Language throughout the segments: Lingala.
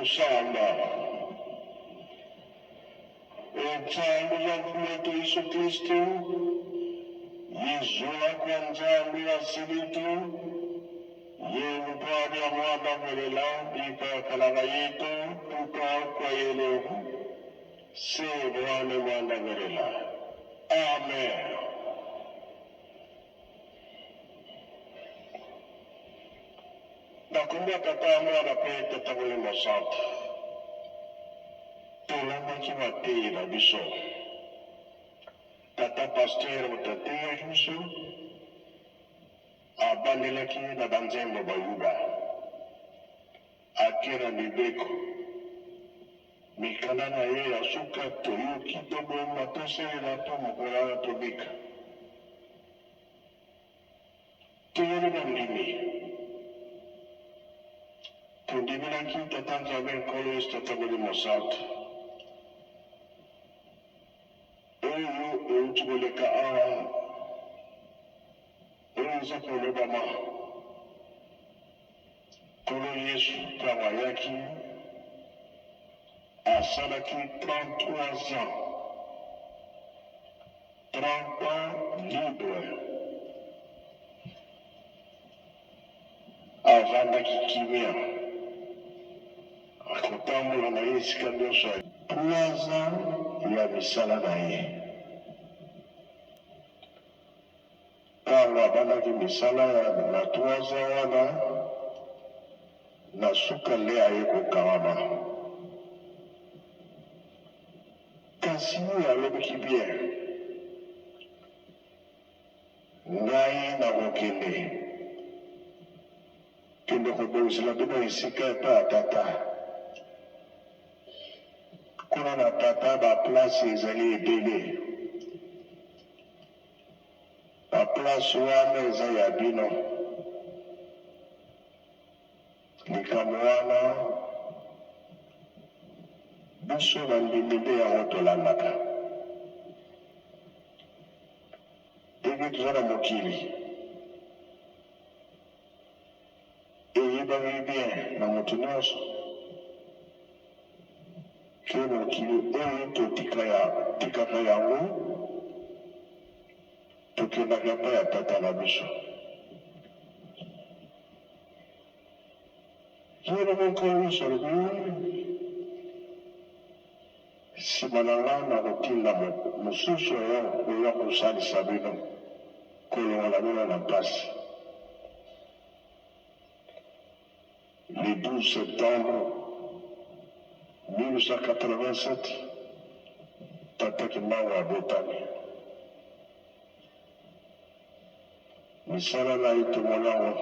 kusamba echangu chakumeto Yesu Kristu yizuva kwanzambi vasilitu yengupadi amwanda mwelela ipa kalava yetu tukakwa yelevu sebwane mwanda mwelela. Amen. Nakumbia tata mwana pe tata mulimo sante tolongaki mateyi na biso tata pasteur motateyi biso abandelaki na banzembo bayuda ake na mibeko mikanda na ye ya suka toyoki toboma toselela to mokolana tobika toyeli na ndimi tondimilaki tata nzambe nkolo yesu tata molimo sante oyo euti koleka awa oyo eza kolobama nkolo yesu ntango ayaki asalaki 33 ans 30 ans libre avandaki kimia akotambola na ye esika nyonso 3 ans ya misala na ye ntango abandaki misala na 3 ans wana na suka nde aye kokawama kasi alobaki bien ngai nakokende kende kobongisela bino esika epa ya tata kuna na tata baplace ezali ebele baplace wana eza ya bino likambo wana biso bandimi nde yango tolandaka ndenge toza na mokili eyebami bien na moto nyonso ke mokili oyo totikaka yango tokendaka mpa ya tata na biso yelo moko nyonso alobi nsima na nga na kotinda mosusu oyo kosalisa bino kolongola bino na mpasi. Le 12 septembre 1987 tata Kimbangu abotami misala na ye tomona yango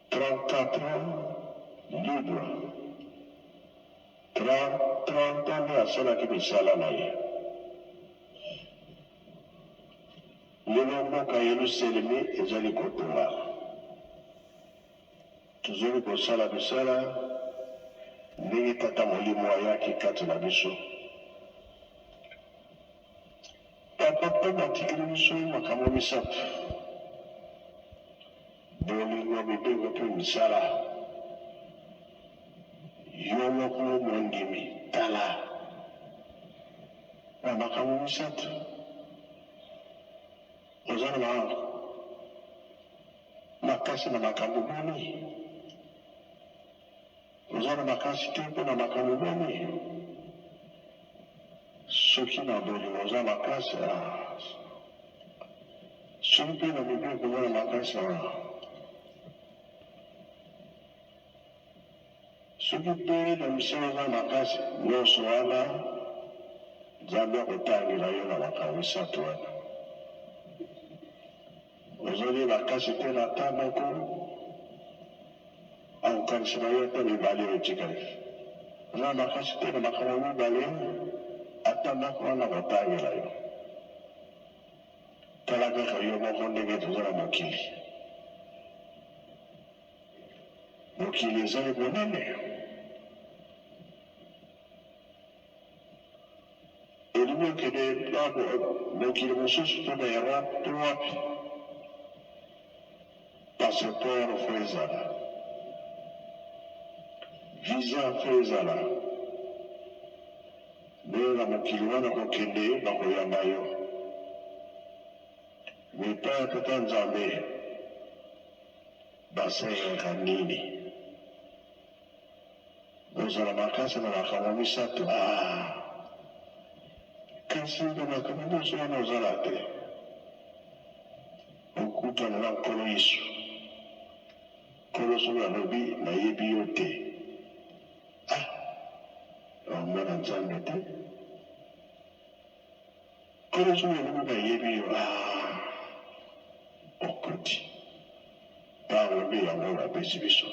34 ans libre 30 ans nde asalaki misala na ye lelo mboka Yerusalemi ezali kotonga tozali kosala misala ndenge tata molimo ayaki kati na biso papa mpe batikeli biso makambo misato bolingo mibeko mpe misala yo moko mondimi tala na makambo misato oza na makasi na makambo boni oza na makasi te mpe na makambo boni soki na bolingo oza makasi soki mpe na mibeko oza na makasi soki mpe na misala oza makasi nyonso wana nzambe akotangela yo na makambo misato wana ozali makasi te na ta moko akokanisa na yo ata mibale otikali oza makasi te na makambo mibale ata moko wana akotangela yo tala kaka yo moko ndenge toza na mokili ezali monene elingi okende mokili mosusu to na Europe to wapi passeport fo ezala visa fezala bera mokili wana kokende bakoyamba yo mipa ya tata Nzambe basenga nini bozala makasi na makambo misato kasi na makambo nyonso wana ozala te okutana na nkolo Yesu nkolo soki alobi nayebi yo te omwana Nzambe te nkolo soki alobi nayebi yo okoti ntango nde yango bapesi biso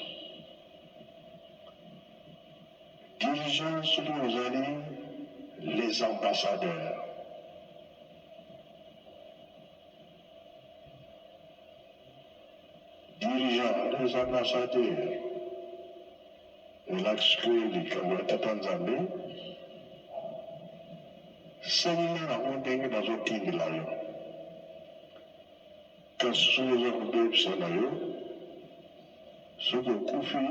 dirigeants soki ozali les ambassadeurs les ambassadeurs elakisikoyo likambo ya tata Nzambe salila nango ndenge nazotindela yo kasi soki oza kobebisa na yo soki okufi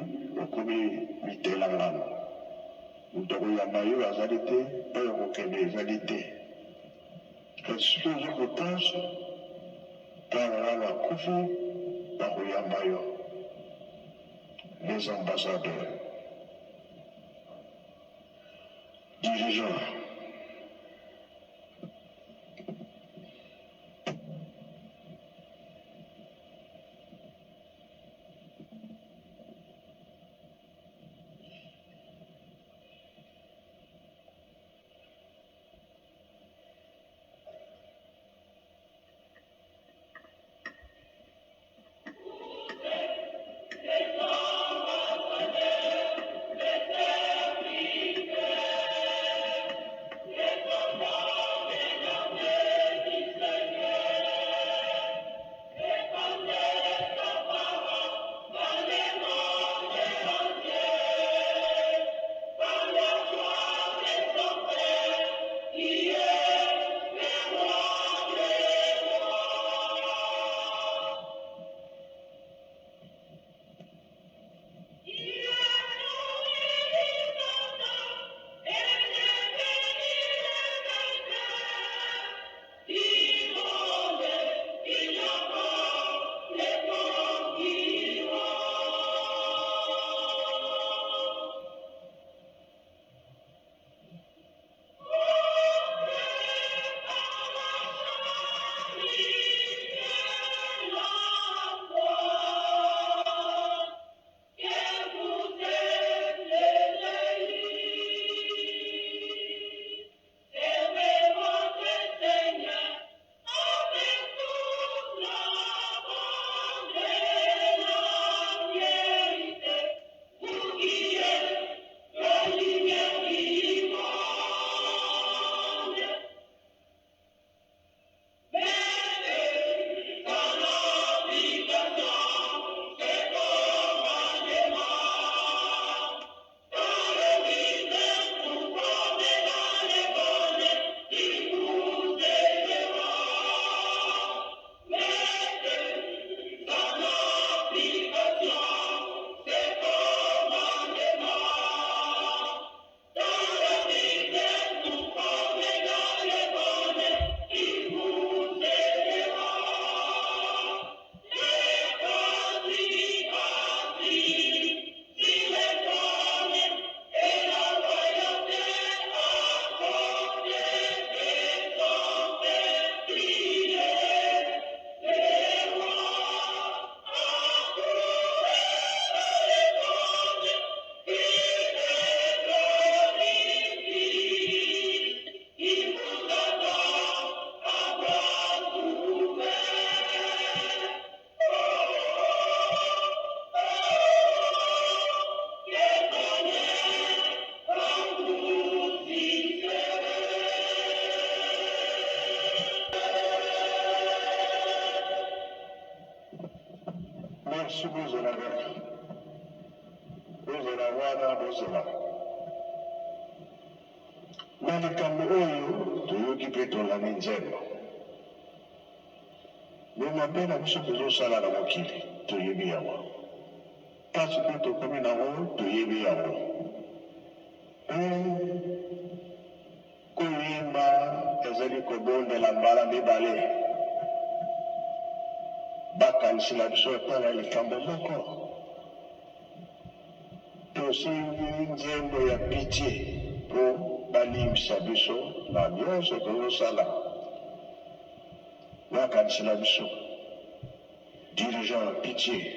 okomi mitelangano moto akoyamba yo azali te mpe ya kokende ezali te kasi soki oza kotansa ntango wana akufi bakoyamba yo les ambassadeurs dirigeants bozela wana bozela na likambo oyo toyoki mpe tolandi nzembo me mabe na biso tozosala na mokili toyebi yango Kasi mpe tokomi nango toyebi yango. Koyemba ezali kobondela mbala mibale bakanisela biso epai na likambo moko. Tosengi nzembo ya pitie mpo balimbisa biso na nyonso tozosala. Bakanisela biso dirigeant ya pitie.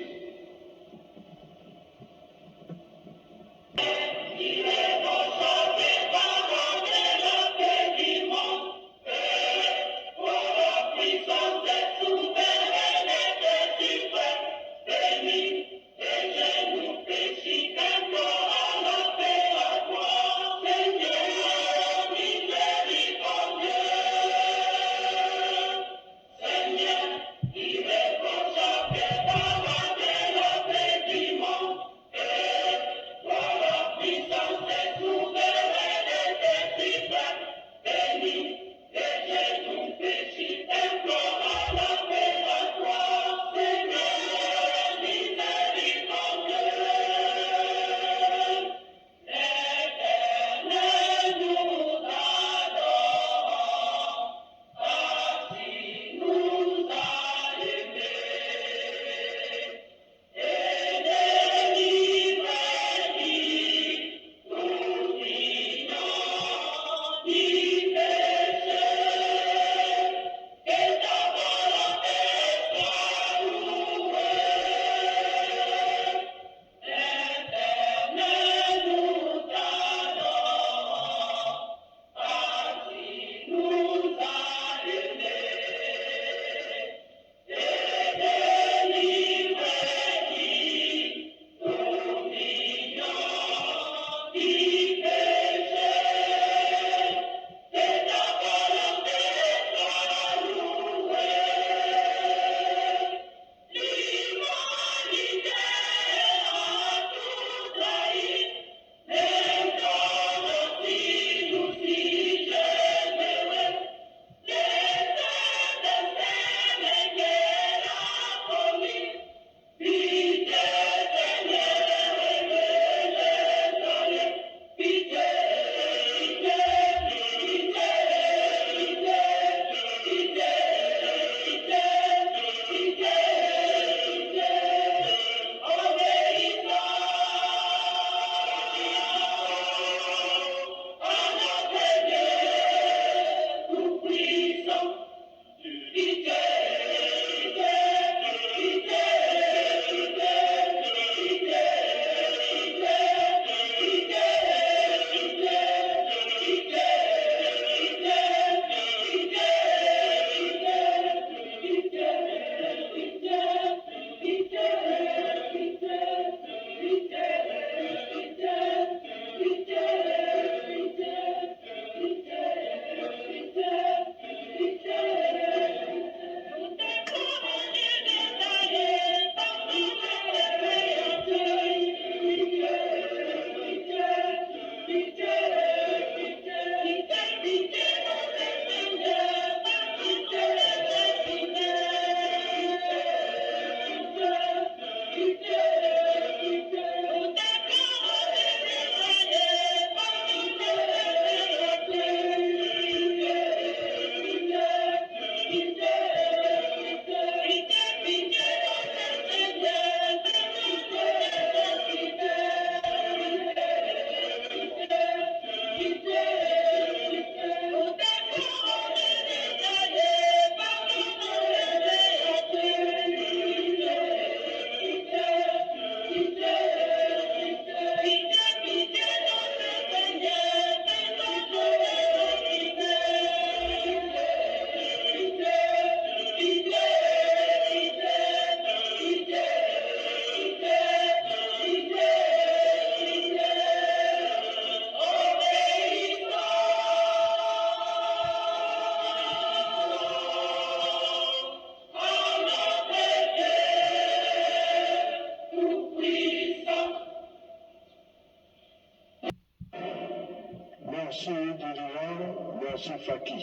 Merci Dirigeant, merci Faki.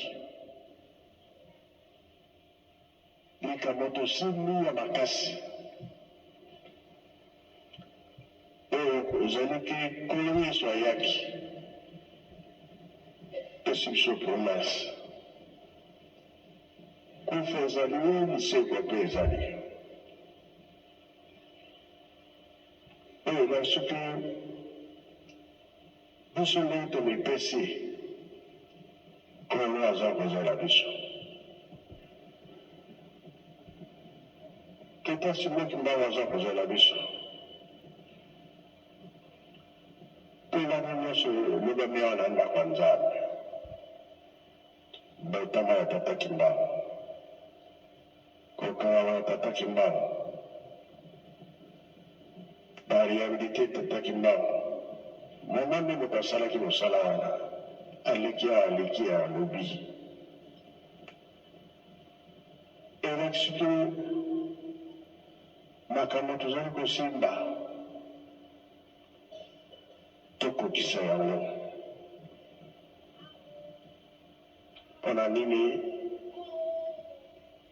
Likamoto simi ya makasi. oyo ezalaki kolonyeso ayaki pesi biso promese kufa ezali lisekwa mpe ezali oyo na soki biso ndenge tomipesi nkolo aza kozala biso teta simoki mbango aza kozala biso mpengana nyonso elobami awa na ndako ya nzambe bautama ya tata kimbango kokanga ya tata kimbango barehabilite tata kimbango mama nde moto asalaki mosala wana aleki ya lobi elaki soki makambo tozali kosimba tokokisa yango mpona nini